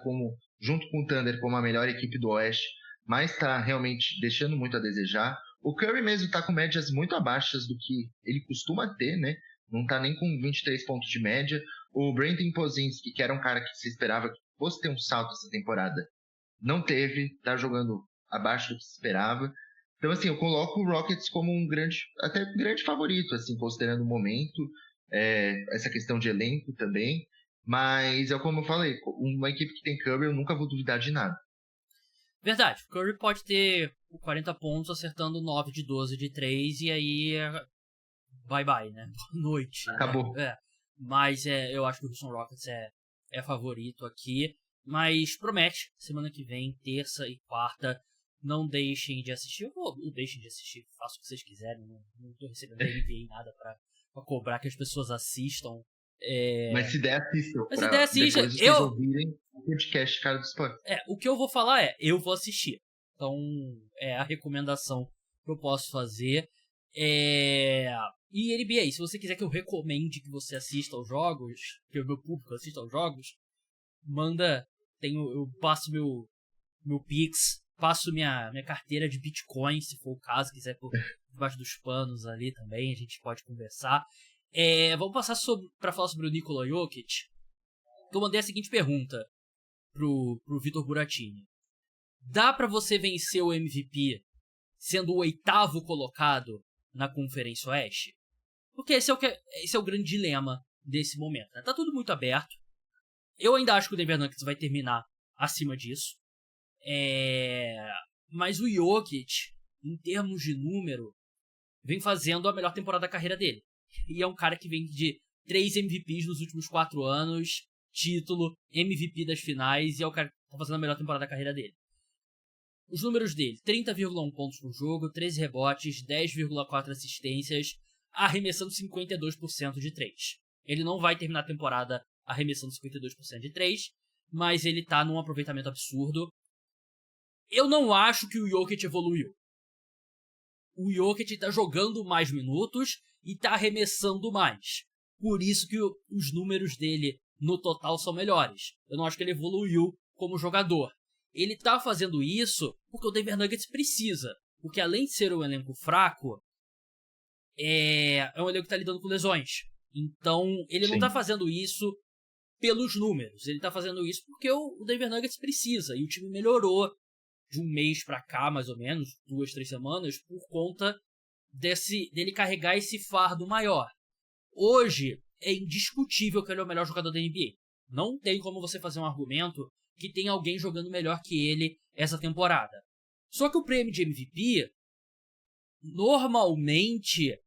junto com o Thunder como a melhor equipe do Oeste, mas está realmente deixando muito a desejar. O Curry mesmo está com médias muito abaixo do que ele costuma ter, né? Não está nem com 23 pontos de média. O Brandon Pozinski, que era um cara que se esperava que fosse ter um salto essa temporada, não teve, está jogando abaixo do que se esperava. Então, assim, eu coloco o Rockets como até um grande favorito, assim, considerando o momento, essa questão de elenco também. Mas, como eu falei, uma equipe que tem Curry, eu nunca vou duvidar de nada. Verdade, o Curry pode ter 40 pontos acertando 9 de 12 de 3 e aí bye bye, né? Boa noite. Acabou. Né? Mas eu acho que o Houston Rockets é favorito aqui. Mas promete, semana que vem, terça e quarta, não deixem de assistir. Ou deixem de assistir, façam o que vocês quiserem. Não tô recebendo da NBA nada pra cobrar que as pessoas assistam. Mas se der, assistam. Mas se der, assista. Depois vocês ouvirem o podcast Cara do Sport. O que eu vou falar eu vou assistir. Então, é a recomendação que eu posso fazer. E NBA, se você quiser que eu recomende que você assista aos jogos, que o meu público assista aos jogos, manda, eu passo meu Pix, passo minha carteira de Bitcoin, se for o caso, quiser por debaixo dos panos ali também, a gente pode conversar. Vamos passar para falar sobre o Nikola Jokic. Eu mandei a seguinte pergunta pro Vitor Buratini. Dá pra você vencer o MVP sendo o 8º colocado na Conferência Oeste? Porque esse é o grande dilema desse momento, né? Tá tudo muito aberto. Eu ainda acho que o Denver Nuggets vai terminar acima disso. Mas o Jokic, em termos de número, vem fazendo a melhor temporada da carreira dele. E é um cara que vem de 3 MVPs nos últimos 4 anos, título, MVP das finais, e é o cara que tá fazendo a melhor temporada da carreira dele. Os números dele: 30,1 pontos por jogo, 13 rebotes, 10,4 assistências, arremessando 52% de 3. Ele não vai terminar a temporada arremessando 52% de 3, mas ele tá num aproveitamento absurdo. Eu não acho que o Jokic evoluiu. O Jokic tá jogando mais minutos e tá arremessando mais. Por isso que os números dele no total são melhores. Eu não acho que ele evoluiu como jogador. Ele tá fazendo isso porque o Denver Nuggets precisa. Porque além de ser um elenco fraco, é um elenco que tá lidando com lesões. Então, ele não tá fazendo isso pelos números. Ele tá fazendo isso porque o Denver Nuggets precisa. E o time melhorou de um mês pra cá, mais ou menos, 2, 3 semanas, por conta dele carregar esse fardo maior. Hoje, é indiscutível que ele é o melhor jogador da NBA. Não tem como você fazer um argumento que tem alguém jogando melhor que ele essa temporada. Só que o prêmio de MVP normalmente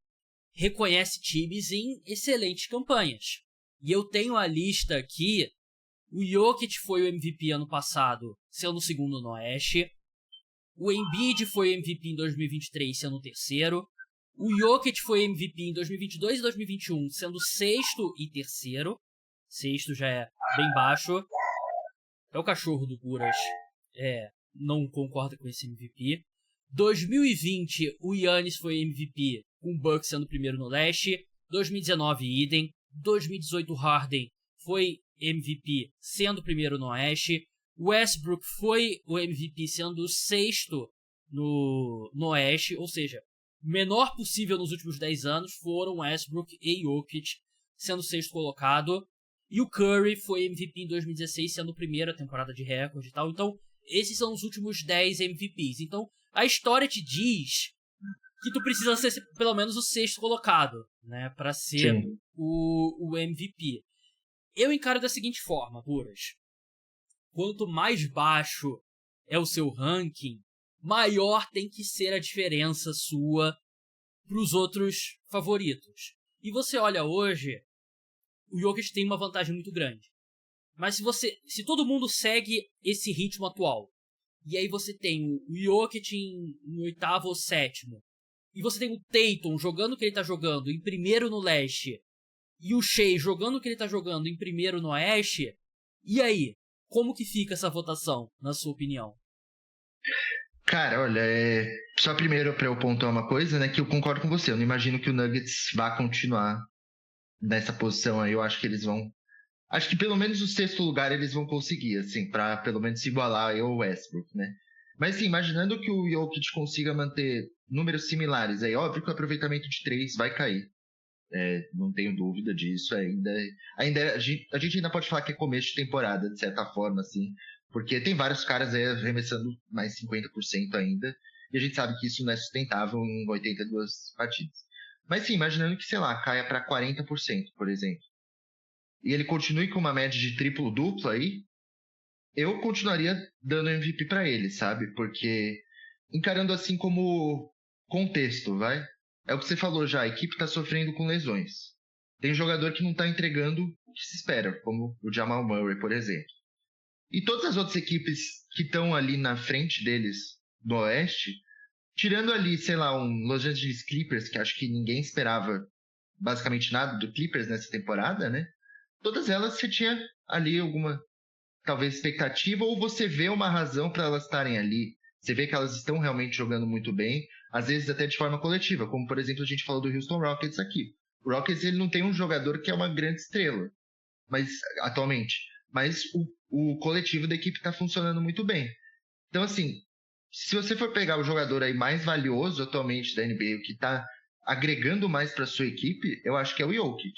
reconhece times em excelentes campanhas. E eu tenho a lista aqui. O Jokic foi o MVP ano passado, sendo o segundo no Oeste. O Embiid foi MVP em 2023, sendo o terceiro. O Jokic foi MVP em 2022 e 2021, sendo sexto e terceiro. Sexto já é bem baixo. É o cachorro do Buras. Não concorda com esse MVP. 2020, o Giannis foi MVP, com o Bucks sendo o primeiro no leste. 2019, idem. 2018, Harden foi MVP, sendo o primeiro no oeste. Westbrook foi o MVP, sendo o sexto no oeste. Ou seja, o menor possível nos últimos 10 anos foram Westbrook e Jokic, sendo o sexto colocado. E o Curry foi MVP em 2016, sendo a primeira temporada de recorde e tal. Então, esses são os últimos 10 MVPs. Então, a história te diz que tu precisa ser pelo menos o sexto colocado, né, pra ser o MVP. Eu encaro da seguinte forma, Buras. Quanto mais baixo é o seu ranking, maior tem que ser a diferença sua pros outros favoritos. E você olha hoje, o Jokic tem uma vantagem muito grande. Mas se todo mundo segue esse ritmo atual, e aí você tem o Jokic em oitavo ou sétimo, e você tem o Tatum jogando o que ele tá jogando em primeiro no leste, e o Shea jogando o que ele tá jogando em primeiro no oeste, e aí? Como que fica essa votação, na sua opinião? Cara, olha, só primeiro pra eu pontuar uma coisa, né, que eu concordo com você. Eu não imagino que o Nuggets vá continuar nessa posição aí. Eu acho que eles vão... Acho que pelo menos o sexto lugar eles vão conseguir, assim, pra pelo menos se igualar ao Westbrook, né? Mas sim, imaginando que o Jokic consiga manter números similares, aí óbvio que o aproveitamento de 3 vai cair. Não tenho dúvida disso. A gente ainda pode falar que é começo de temporada, de certa forma, assim, porque tem vários caras aí arremessando mais 50% ainda, e a gente sabe que isso não é sustentável em 82 partidas. Mas sim, imaginando que, sei lá, caia para 40%, por exemplo, e ele continue com uma média de triplo-duplo aí, eu continuaria dando MVP para ele, sabe? Porque encarando assim como contexto, vai? É o que você falou já, a equipe tá sofrendo com lesões. Tem um jogador que não tá entregando o que se espera, como o Jamal Murray, por exemplo. E todas as outras equipes que estão ali na frente deles, do Oeste, tirando ali, sei lá, um Los Angeles Clippers, que acho que ninguém esperava basicamente nada do Clippers nessa temporada, né? Todas elas você tinha ali alguma, talvez, expectativa, ou você vê uma razão para elas estarem ali. Você vê que elas estão realmente jogando muito bem, às vezes até de forma coletiva, como por exemplo a gente falou do Houston Rockets aqui. O Rockets ele não tem um jogador que é uma grande estrela, mas atualmente, mas o coletivo da equipe está funcionando muito bem. Então assim, se você for pegar o jogador aí mais valioso atualmente da NBA, o que está agregando mais para sua equipe, eu acho que é o Jokic.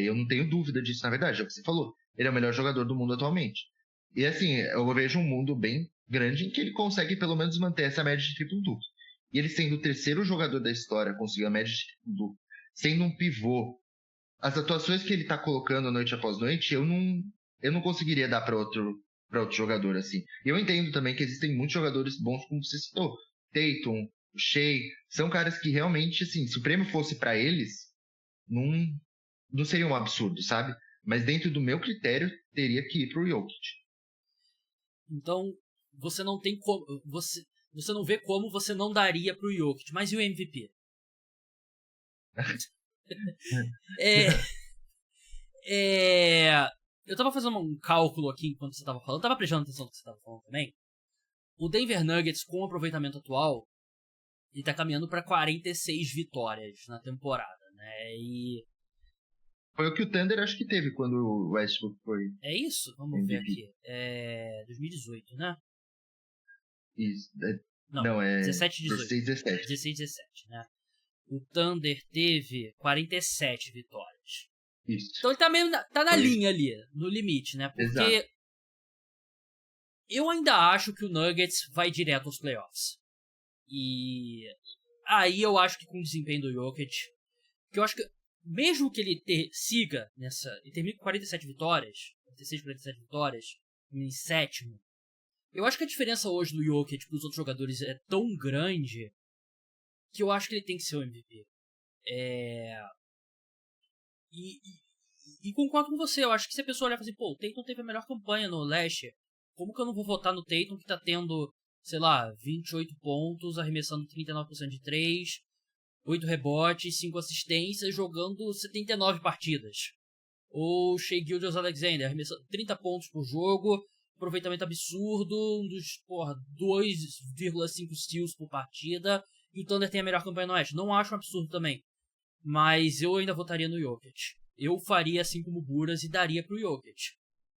Eu não tenho dúvida disso, na verdade, é o que você falou. Ele é o melhor jogador do mundo atualmente. E assim, eu vejo um mundo bem grande em que ele consegue pelo menos manter essa média de triplo-duplo. E ele sendo o terceiro jogador da história a conseguir a média de triplo-duplo, sendo um pivô, as atuações que ele está colocando noite após noite, eu não conseguiria dar para outro jogador assim. E eu entendo também que existem muitos jogadores bons, como você citou. Tatum, o Shea, são caras que realmente, assim, se o prêmio fosse para eles, não seria um absurdo, sabe? Mas dentro do meu critério, teria que ir pro Jokic. Então, você não tem como. Você não vê como você não daria pro Jokic. Mas e o MVP? Eu tava fazendo um cálculo aqui enquanto você tava falando. Eu tava prestando atenção no que você tava falando também. O Denver Nuggets, com o aproveitamento atual, ele tá caminhando pra 46 vitórias na temporada, né? E foi o que o Thunder acho que teve quando o Westbrook foi. É isso? Vamos MVP. ver aqui. 2018, né? Isso. Não, é 17 e 18. 16 17. 16 e 17, né? O Thunder teve 47 vitórias. Isso. Então ele tá meio tá na linha ali, no limite, né? Porque exato. Eu ainda acho que o Nuggets vai direto aos playoffs. E aí eu acho que com o desempenho do Jokic, que eu acho que mesmo que ele siga nessa, e termine com 47 vitórias, 46, 47 vitórias, em sétimo, eu acho que a diferença hoje do Jokic pros outros jogadores é tão grande que eu acho que ele tem que ser o MVP. E concordo com você, eu acho que se a pessoa olhar e falar assim, pô, o Tatum teve a melhor campanha no leste, como que eu não vou votar no Tatum que tá tendo, sei lá, 28 pontos, arremessando 39% de 3, 8 rebotes, 5 assistências, jogando 79 partidas. Ou Shai Gilgeous-Alexander, arremessando 30 pontos por jogo, aproveitamento absurdo, um dos, 2,5 steals por partida, e o Thunder tem a melhor campanha no Oeste. Não acho um absurdo também, mas eu ainda votaria no Jokic. Eu faria assim como o Buras e daria pro Jokic.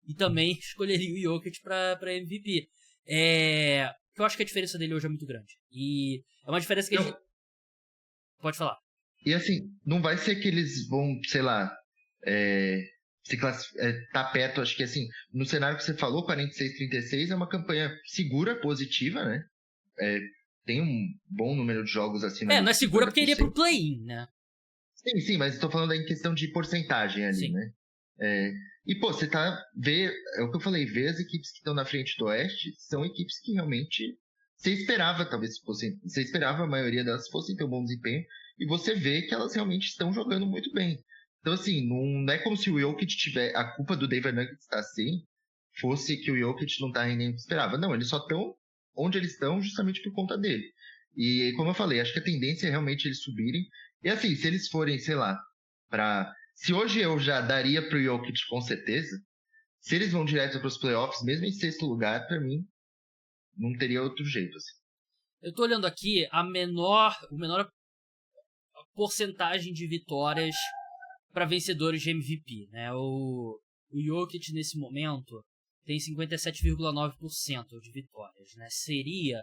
E também escolheria o Jokic pra MVP. Porque eu acho que a diferença dele hoje é muito grande. E é uma diferença que a gente... Pode falar. E assim, não vai ser que eles vão, sei lá, tá perto, acho que assim, no cenário que você falou, 46-36 é uma campanha segura, positiva, né? Tem um bom número de jogos acima não é segura porque iria pro play-in, né? Sim, mas estou falando aí em questão de porcentagem ali, sim, né? E, pô, você é o que eu falei, ver as equipes que estão na frente do Oeste são equipes que realmente você esperava, talvez fossem, você esperava a maioria delas fossem ter um bom desempenho, e você vê que elas realmente estão jogando muito bem. Então, assim, não é como se o Jokic tiver... A culpa do Denver Nuggets estar assim fosse que o Jokic não tá rendendo o que esperava. Não, eles só estão onde eles estão justamente por conta dele. E, como eu falei, acho que a tendência é realmente eles subirem. E, assim, se eles forem, sei lá, pra... Se hoje eu já daria pro Jokic com certeza, se eles vão direto para os playoffs, mesmo em sexto lugar, para mim, não teria outro jeito, assim. Eu tô olhando aqui o menor porcentagem de vitórias para vencedores de MVP, né? O Jokic nesse momento tem 57,9% de vitórias, né? Seria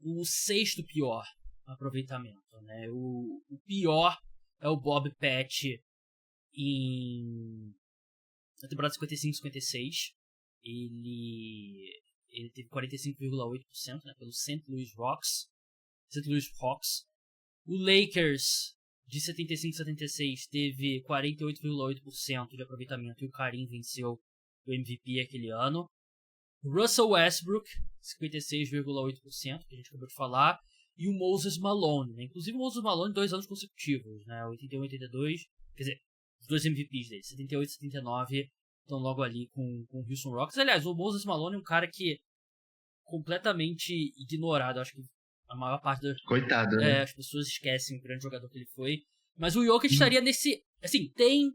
o sexto pior aproveitamento, né? O pior é o Bob Pettit na temporada 55-56. Ele teve 45,8%, né, pelo St. Louis Hawks. O Lakers, de 75-76, teve 48,8% de aproveitamento e o Karim venceu o MVP aquele ano. O Russell Westbrook, 56,8%, que a gente acabou de falar. E o Moses Malone, né? Inclusive o Moses Malone 2 anos consecutivos, né? 81 e 82, quer dizer, os dois MVPs dele, 78 e 79, estão logo ali com o Houston Rockets. Aliás, o Moses Malone é um cara que completamente ignorado. Acho que a maior parte Coitado, né? as pessoas esquecem o grande jogador que ele foi. Mas o Jokic estaria nesse... Assim, tem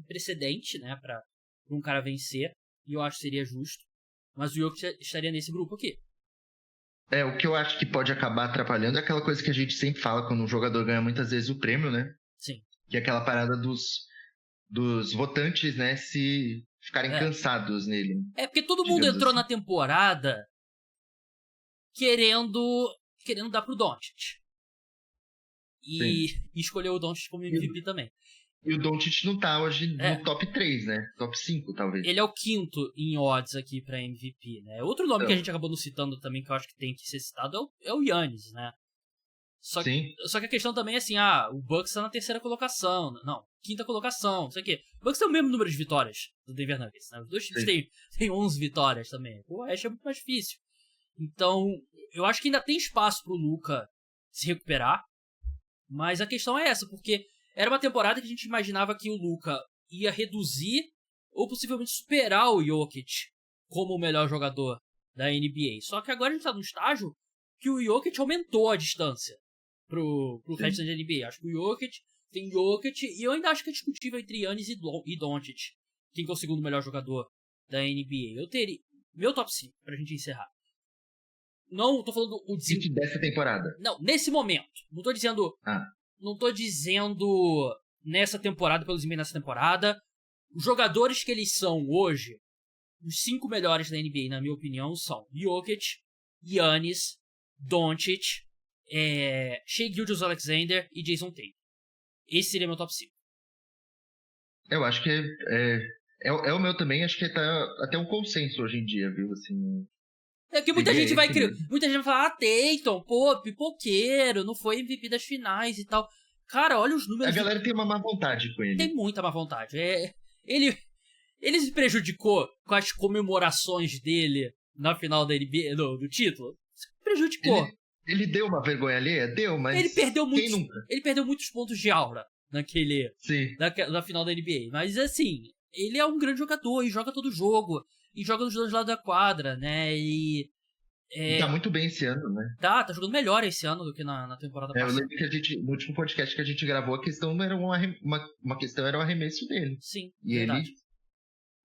precedente, né, pra um cara vencer. E eu acho que seria justo. Mas o Jokic estaria nesse grupo aqui. O que eu acho que pode acabar atrapalhando é aquela coisa que a gente sempre fala quando um jogador ganha muitas vezes o prêmio, né? Sim. Que é aquela parada dos votantes, né, se ficarem cansados nele. Porque todo mundo entrou assim na temporada querendo dar pro Doncic. E escolheu o Doncic como MVP também. E o Doncic não tá hoje no top 3, né? Top 5, talvez. Ele é o quinto em odds aqui pra MVP, né? Outro nome que a gente acabou não citando também, que eu acho que tem que ser citado, é o Giannis, né? Só que a questão também é assim, o Bucks tá na terceira colocação. Não, quinta colocação, não sei o quê. O Bucks tem o mesmo número de vitórias do Denver Nuggets, né? Os dois times têm 11 vitórias também. O Oeste é muito mais difícil. Então, eu acho que ainda tem espaço pro Luka se recuperar. Mas a questão é essa, porque era uma temporada que a gente imaginava que o Luka ia reduzir ou possivelmente superar o Jokic como o melhor jogador da NBA. Só que agora a gente tá num estágio que o Jokic aumentou a distância pro resto da NBA. Acho que o Jokic tem Jokic, e eu ainda acho que é discutível entre Giannis e Doncic quem que é o segundo melhor jogador da NBA. Eu teria meu top 5 pra gente encerrar. Não tô falando o desempenho dessa temporada. Não, nesse momento. Não tô dizendo não tô dizendo nessa temporada, pelo desempenho nessa temporada. Os jogadores que eles são hoje, os 5 melhores da NBA, na minha opinião, são Jokic, Giannis, Doncic, Shai Gilgeous-Alexander e Jason Tatum. Esse seria meu top 5. Eu acho que é o meu também, acho que tá até um consenso hoje em dia, viu? Assim, é que muita gente vai falar, Tatum, pô, pipoqueiro, não foi MVP das finais e tal. Cara, olha os números. A galera tem uma má vontade com ele. Tem muita má vontade. Ele se prejudicou com as comemorações dele na final da NBA, do título. Se prejudicou. Ele deu uma vergonha alheia? Deu, mas ele perdeu quem nunca? Ele perdeu muitos pontos de aura na final da NBA. Mas assim, ele é um grande jogador e joga todo jogo. E joga nos dois lados da quadra, né? E tá muito bem esse ano, né? Tá jogando melhor esse ano do que na temporada passada. Eu lembro que no último podcast que a gente gravou, a questão era uma questão era o arremesso dele. Sim, e verdade.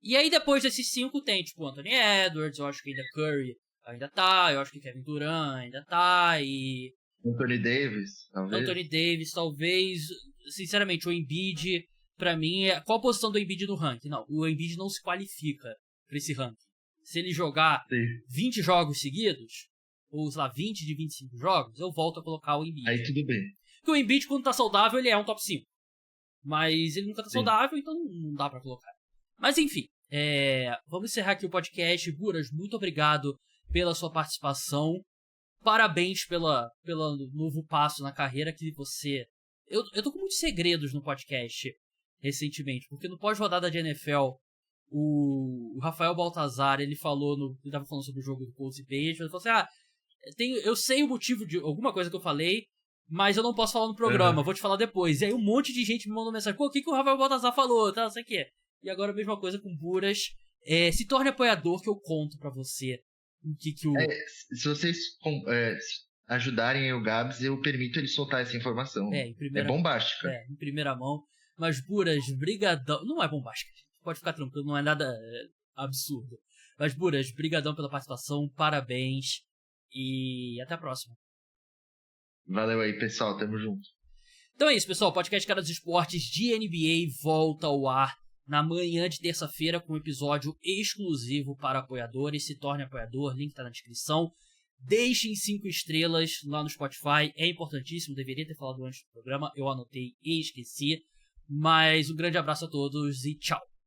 E aí depois desses 5 tem, tipo, Anthony Edwards, eu acho que ainda Curry ainda tá, eu acho que Kevin Durant ainda tá, e... Anthony Davis, talvez. Sinceramente, o Embiid, pra mim, qual a posição do Embiid no ranking? Não, o Embiid não se qualifica pra esse ranking. Se ele jogar 20 jogos seguidos, ou sei lá, 20 de 25 jogos, eu volto a colocar o Embiid. Aí tudo bem. Porque o Embiid, quando tá saudável, ele é um top 5. Mas ele nunca tá saudável, então não dá pra colocar. Mas enfim, vamos encerrar aqui o podcast. Buras, muito obrigado pela sua participação. Parabéns pelo novo passo na carreira que você... Eu tô com muitos segredos no podcast recentemente, porque no pós-rodada de NFL, o Rafael Baltazar, ele tava falando sobre o jogo do Colts e Patriots, ele falou assim, eu sei o motivo de alguma coisa que eu falei, mas eu não posso falar no programa, vou te falar depois. E aí um monte de gente me mandou mensagem, pô, o que o Rafael Baltazar falou, tá, não sei o quê. E agora a mesma coisa com Buras. Se torne apoiador que eu conto pra você o que o... Se vocês ajudarem o Gabs, eu permito ele soltar essa informação. É bombástica. Em primeira mão. Mas, Buras, brigadão. Não é bombástica, pode ficar tranquilo, não é nada absurdo. Mas, Buras, brigadão pela participação, parabéns e até a próxima. Valeu aí, pessoal, tamo junto. Então é isso, pessoal, o podcast Cara dos Esportes de NBA volta ao ar na manhã de terça-feira com um episódio exclusivo para apoiadores. Se torne apoiador, link tá na descrição. Deixem 5 estrelas lá no Spotify, é importantíssimo, deveria ter falado antes do programa, eu anotei e esqueci. Mas um grande abraço a todos e tchau.